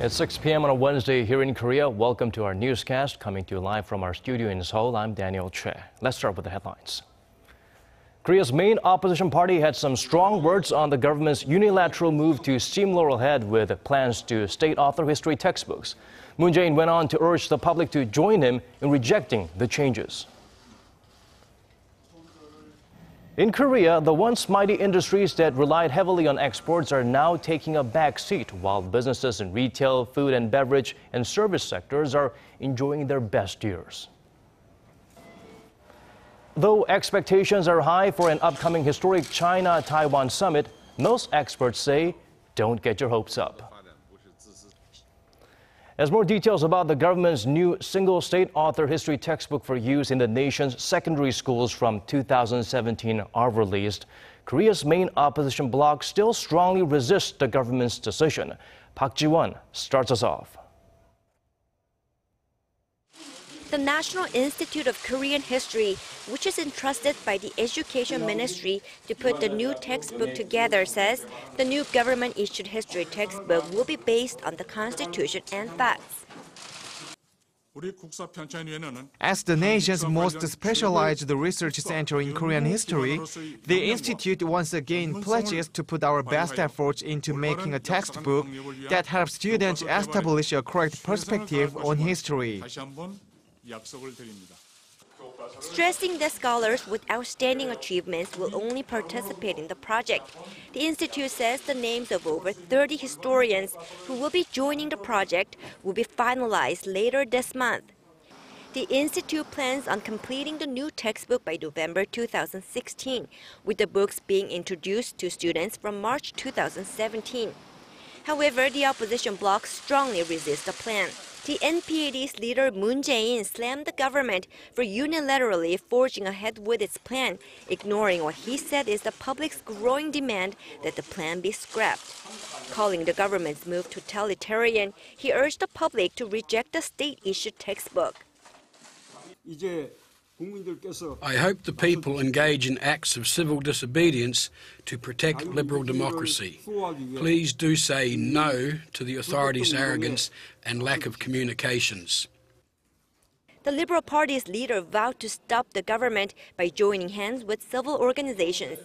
It's 6 p.m. on a Wednesday here in Korea. Welcome to our newscast, coming to you live from our studio in Seoul. I'm Daniel Che. Let's start with the headlines. Korea's main opposition party had some strong words on the government's unilateral move to steamroll ahead with plans to state-author history textbooks. Moon Jae-in went on to urge the public to join him in rejecting the changes. In Korea, the once mighty industries that relied heavily on exports are now taking a back seat, while businesses in retail, food and beverage, and service sectors are enjoying their best years. Though expectations are high for an upcoming historic China-Taiwan summit, most experts say don't get your hopes up. As more details about the government's new single state-author history textbook for use in the nation's secondary schools from 2017 are released, Korea's main opposition bloc still strongly resists the government's decision. Park Ji-won starts us off. The National Institute of Korean History, which is entrusted by the Education Ministry to put the new textbook together, says the new government-issued history textbook will be based on the Constitution and facts. As the nation's most specialized research center in Korean history, the Institute once again pledges to put our best efforts into making a textbook that helps students establish a correct perspective on history. Stressing that scholars with outstanding achievements will only participate in the project, the Institute says the names of over 30 historians who will be joining the project will be finalized later this month. The Institute plans on completing the new textbook by November 2016, with the books being introduced to students from March 2017. However, the opposition bloc strongly resists the plan. The NPAD's leader Moon Jae-in slammed the government for unilaterally forging ahead with its plan, ignoring what he said is the public's growing demand that the plan be scrapped. Calling the government's move totalitarian, he urged the public to reject the state-issued textbook. I hope the people engage in acts of civil disobedience to protect liberal democracy. Please do say no to the authorities' arrogance and lack of communications. The Liberal Party's leader vowed to stop the government by joining hands with civil organizations.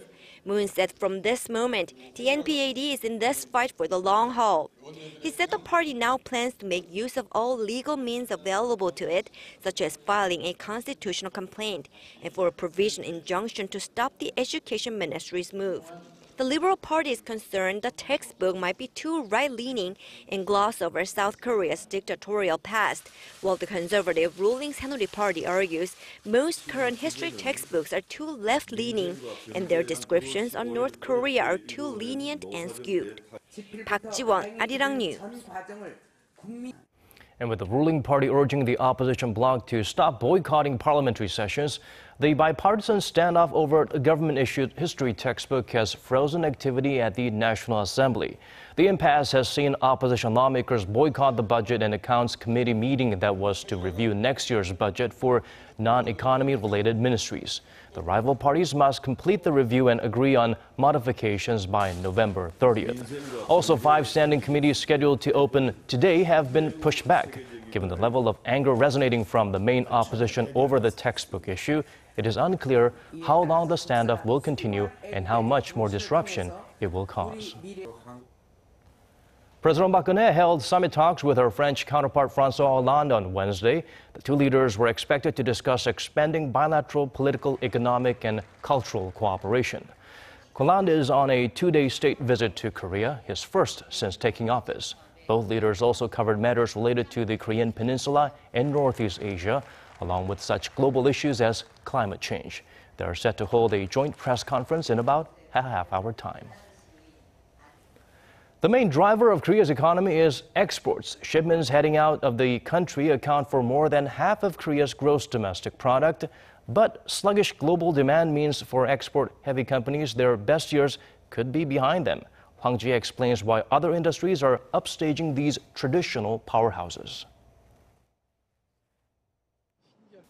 Moon said from this moment, the NPAD is in this fight for the long haul. He said the party now plans to make use of all legal means available to it, such as filing a constitutional complaint and for a provisional injunction to stop the Education Ministry's move. The Liberal Party is concerned the textbook might be too right-leaning and gloss over South Korea's dictatorial past, while the conservative ruling Saenuri Party argues most current history textbooks are too left-leaning and their descriptions on North Korea are too lenient and skewed. Park Ji-won, Arirang News. And with the ruling party urging the opposition bloc to stop boycotting parliamentary sessions, the bipartisan standoff over a government-issued history textbook has frozen activity at the National Assembly. The impasse has seen opposition lawmakers boycott the Budget and Accounts Committee meeting that was to review next year's budget for non-economy-related ministries. The rival parties must complete the review and agree on modifications by November 30th. Also, 5 standing committees scheduled to open today have been pushed back. Given the level of anger resonating from the main opposition over the textbook issue, it is unclear how long the standoff will continue and how much more disruption it will cause. President Park Geun-hye held summit talks with her French counterpart François Hollande on Wednesday. The two leaders were expected to discuss expanding bilateral political, economic, and cultural cooperation. Hollande is on a 2-day state visit to Korea, his first since taking office. Both leaders also covered matters related to the Korean Peninsula and Northeast Asia, along with such global issues as climate change. They are set to hold a joint press conference in about a half-hour time. The main driver of Korea's economy is exports. Shipments heading out of the country account for more than half of Korea's gross domestic product. But sluggish global demand means for export-heavy companies, their best years could be behind them. Hwang Ji explains why other industries are upstaging these traditional powerhouses.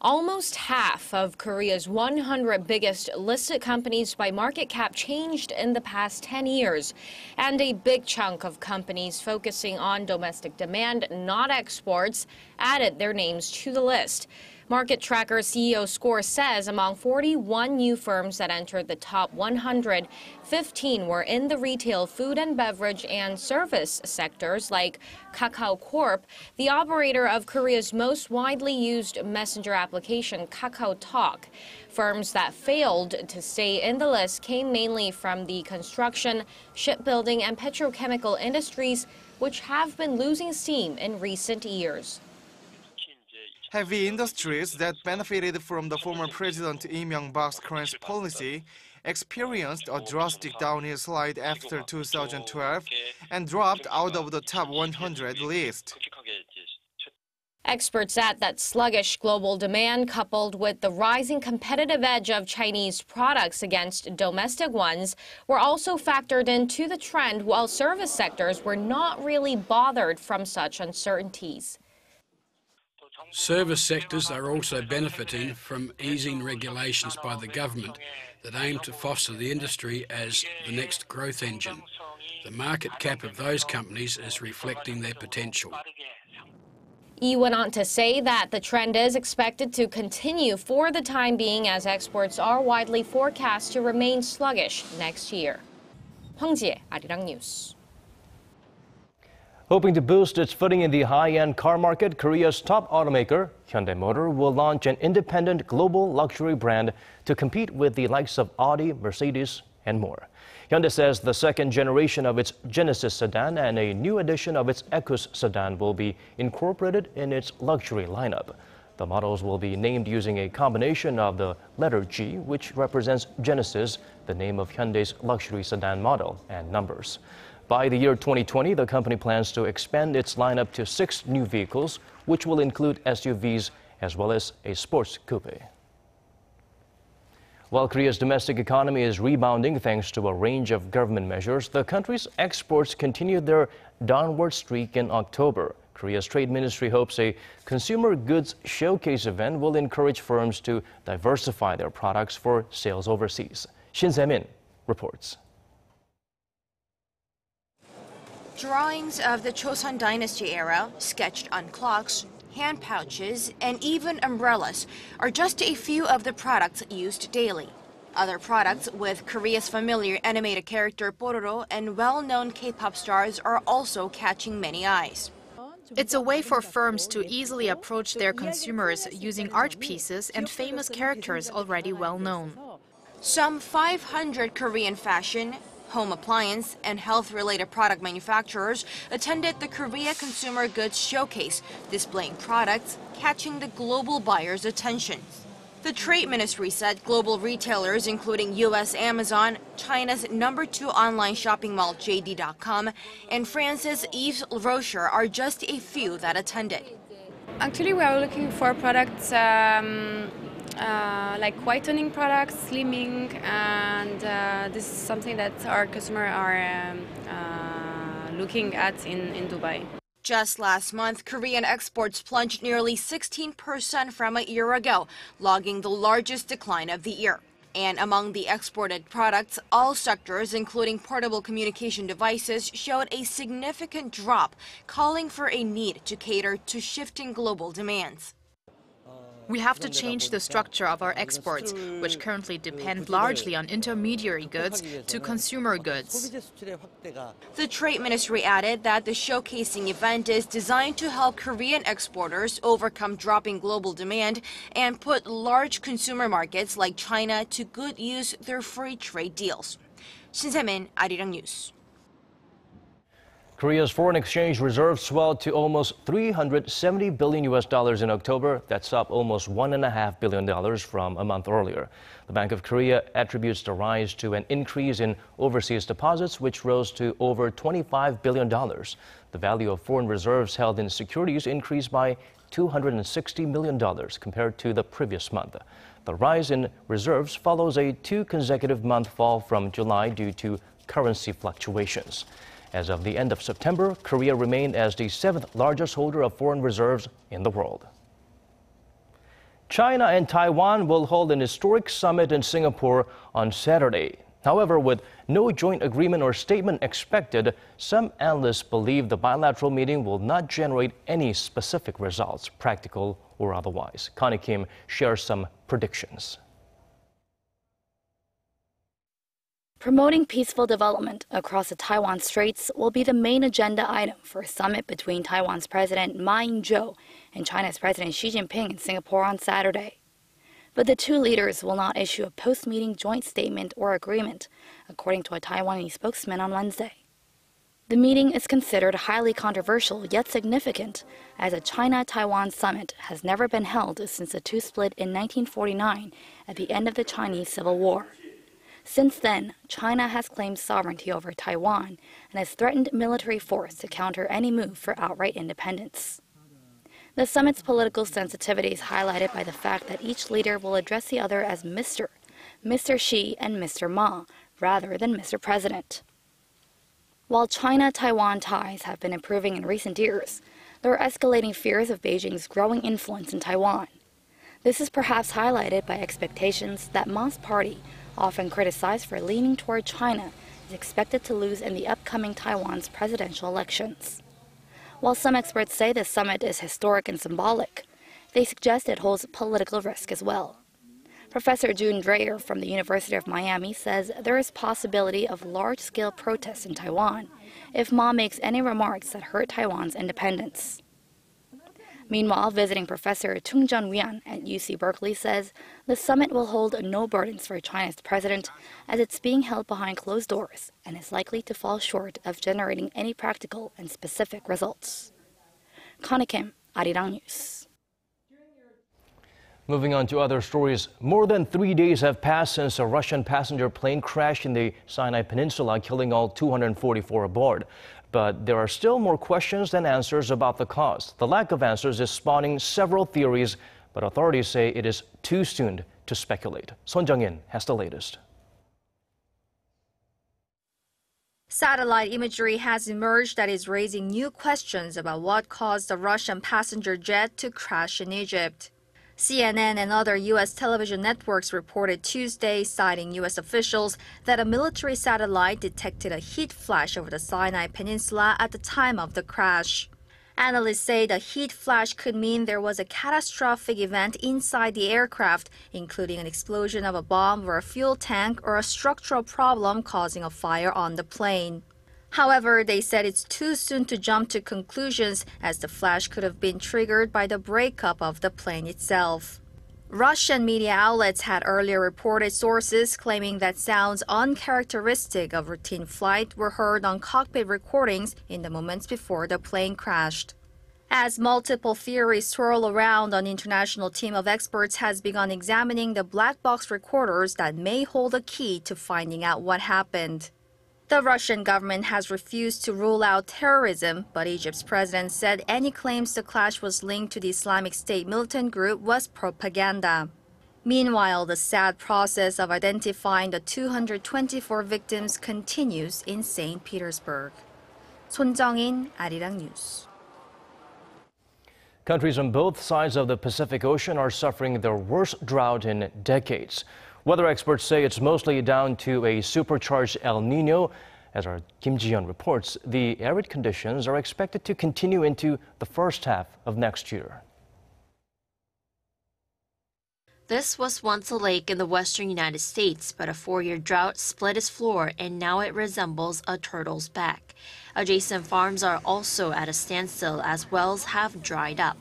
Almost half of Korea's 100 biggest listed companies by market cap changed in the past 10 years. And a big chunk of companies focusing on domestic demand, not exports, added their names to the list. Market Tracker CEO Score says among 41 new firms that entered the top 100, 15 were in the retail, food and beverage and service sectors like Kakao Corp, the operator of Korea's most widely used messenger application, Kakao Talk. Firms that failed to stay in the list came mainly from the construction, shipbuilding and petrochemical industries, which have been losing steam in recent years. Heavy industries that benefited from the former President Lee Myung-bak's current policy experienced a drastic downhill slide after 2012 and dropped out of the top 100 list. Experts add that sluggish global demand, coupled with the rising competitive edge of Chinese products against domestic ones, were also factored into the trend, while service sectors were not really bothered from such uncertainties. Service sectors are also benefiting from easing regulations by the government that aim to foster the industry as the next growth engine. The market cap of those companies is reflecting their potential. Yi went on to say that the trend is expected to continue for the time being, as exports are widely forecast to remain sluggish next year. Hwang Jie, Arirang News. Hoping to boost its footing in the high-end car market, Korea's top automaker, Hyundai Motor, will launch an independent global luxury brand to compete with the likes of Audi, Mercedes, and more. Hyundai says the second generation of its Genesis sedan and a new edition of its Ecus sedan will be incorporated in its luxury lineup. The models will be named using a combination of the letter G, which represents Genesis, the name of Hyundai's luxury sedan model, and numbers. By the year 2020, the company plans to expand its lineup to 6 new vehicles, which will include SUVs as well as a sports coupe. While Korea's domestic economy is rebounding thanks to a range of government measures, the country's exports continued their downward streak in October. Korea's Trade Ministry hopes a consumer goods showcase event will encourage firms to diversify their products for sales overseas. Shin Se-min reports. Drawings of the Joseon Dynasty era, sketched on clocks, hand pouches, and even umbrellas are just a few of the products used daily. Other products with Korea's familiar animated character Pororo and well-known K-pop stars are also catching many eyes. It's a way for firms to easily approach their consumers using art pieces and famous characters already well known. Some 500 Korean fashion, home appliance, and health-related product manufacturers attended the Korea Consumer Goods Showcase, displaying products catching the global buyers' attention. The Trade Ministry said global retailers including U.S. Amazon, China's #2 online shopping mall JD.com, and France's Yves Rocher are just a few that attended. Actually, we are looking for products like whitening products, slimming, and this is something that our customers are looking at in Dubai. Just last month, Korean exports plunged nearly 16% from a year ago, logging the largest decline of the year. And among the exported products, all sectors, including portable communication devices, showed a significant drop, calling for a need to cater to shifting global demands. We have to change the structure of our exports, which currently depend largely on intermediary goods, to consumer goods. The Trade Ministry added that the showcasing event is designed to help Korean exporters overcome dropping global demand and put large consumer markets like China to good use their free trade deals. Shin Se-min, Arirang News. Korea's foreign exchange reserves swelled to almost $370 billion in October. That's up almost $1.5 billion from a month earlier. The Bank of Korea attributes the rise to an increase in overseas deposits, which rose to over $25 billion. The value of foreign reserves held in securities increased by $260 million compared to the previous month. The rise in reserves follows a 2 consecutive month fall from July due to currency fluctuations. As of the end of September, Korea remained as the 7th largest holder of foreign reserves in the world. China and Taiwan will hold an historic summit in Singapore on Saturday. However, with no joint agreement or statement expected, some analysts believe the bilateral meeting will not generate any specific results, practical or otherwise. Connie Kim shares some predictions. Promoting peaceful development across the Taiwan Straits will be the main agenda item for a summit between Taiwan's President Ma Ying-jeou and China's President Xi Jinping in Singapore on Saturday. But the two leaders will not issue a post-meeting joint statement or agreement, according to a Taiwanese spokesman on Wednesday. The meeting is considered highly controversial yet significant, as a China-Taiwan summit has never been held since the two split in 1949 at the end of the Chinese Civil War. Since then, China has claimed sovereignty over Taiwan and has threatened military force to counter any move for outright independence. The summit's political sensitivity is highlighted by the fact that each leader will address the other as Mr. Xi, and Mr. Ma, rather than Mr. President. While China-Taiwan ties have been improving in recent years, there are escalating fears of Beijing's growing influence in Taiwan. This is perhaps highlighted by expectations that Ma's party, often criticized for leaning toward China, is expected to lose in the upcoming Taiwan's presidential elections. While some experts say the summit is historic and symbolic, they suggest it holds political risk as well. Professor June Dreyer from the University of Miami says there is possibility of large-scale protests in Taiwan if Ma makes any remarks that hurt Taiwan's independence. Meanwhile, visiting Professor Chung Jun-wian at UC Berkeley says the summit will hold no burdens for China's president, as it's being held behind closed doors and is likely to fall short of generating any practical and specific results. Connie Kim, Arirang News. Moving on to other stories, more than 3 days have passed since a Russian passenger plane crashed in the Sinai Peninsula, killing all 244 aboard. But there are still more questions than answers about the cause. The lack of answers is spawning several theories, but authorities say it is too soon to speculate. Son Jung-in has the latest. Satellite imagery has emerged that is raising new questions about what caused the Russian passenger jet to crash in Egypt. CNN and other U.S. television networks reported Tuesday, citing U.S. officials, that a military satellite detected a heat flash over the Sinai Peninsula at the time of the crash. Analysts say the heat flash could mean there was a catastrophic event inside the aircraft, including an explosion of a bomb or a fuel tank or a structural problem causing a fire on the plane. However, they said it's too soon to jump to conclusions, as the flash could have been triggered by the breakup of the plane itself. Russian media outlets had earlier reported sources claiming that sounds uncharacteristic of routine flight were heard on cockpit recordings in the moments before the plane crashed. As multiple theories swirl around, an international team of experts has begun examining the black box recorders that may hold a key to finding out what happened. The Russian government has refused to rule out terrorism, but Egypt's president said any claims the clash was linked to the Islamic State militant group was propaganda. Meanwhile, the sad process of identifying the 224 victims continues in St. Petersburg. Son Jung-in, Arirang News. Countries on both sides of the Pacific Ocean are suffering their worst drought in decades. Weather experts say it's mostly down to a supercharged El Nino. As our Kim Ji-yeon reports, the arid conditions are expected to continue into the first half of next year. This was once a lake in the western United States, but a 4-year drought split its floor and now it resembles a turtle's back. Adjacent farms are also at a standstill as wells have dried up.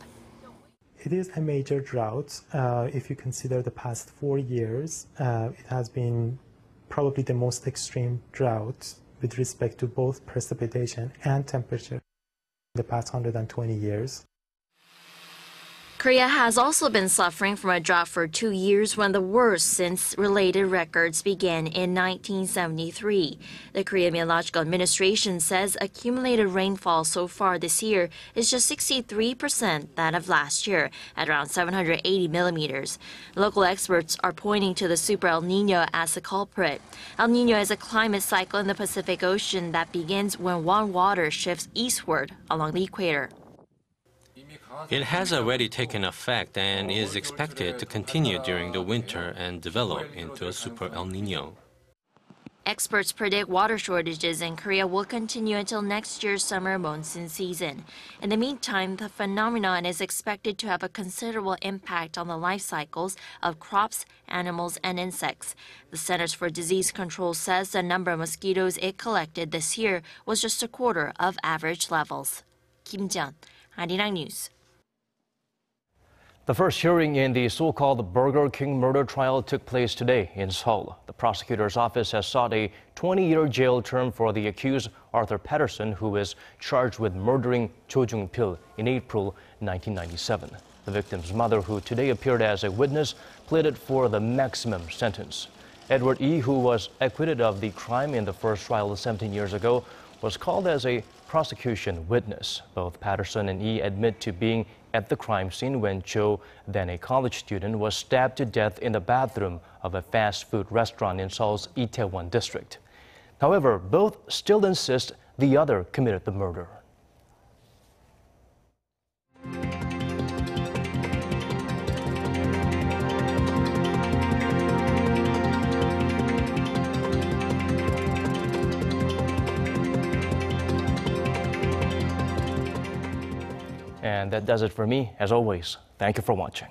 It is a major drought. If you consider the past 4 years, it has been probably the most extreme drought with respect to both precipitation and temperature in the past 120 years. Korea has also been suffering from a drought for 2 years, when the worst since related records began in 1973. The Korea Meteorological Administration says accumulated rainfall so far this year is just 63% that of last year, at around 780 millimeters. Local experts are pointing to the Super El Nino as the culprit. El Nino is a climate cycle in the Pacific Ocean that begins when warm water shifts eastward along the equator. It has already taken effect and is expected to continue during the winter and develop into a super El Nino. Experts predict water shortages in Korea will continue until next year's summer monsoon season. In the meantime, the phenomenon is expected to have a considerable impact on the life cycles of crops, animals, and insects. The Centers for Disease Control says the number of mosquitoes it collected this year was just a quarter of average levels. Kim Jeon, Arirang News. The first hearing in the so-called Burger King murder trial took place today in Seoul. The prosecutor's office has sought a 20-year jail term for the accused Arthur Patterson, who is charged with murdering Cho Jung-pil in April 1997. The victim's mother, who today appeared as a witness, pleaded for the maximum sentence. Edward E., who was acquitted of the crime in the first trial 17 years ago, was called as a prosecution witness. Both Patterson and E. admit to being at the crime scene when Cho, then a college student, was stabbed to death in the bathroom of a fast food restaurant in Seoul's Itaewon district. However, both still insist the other committed the murder. And that does it for me. As always, thank you for watching.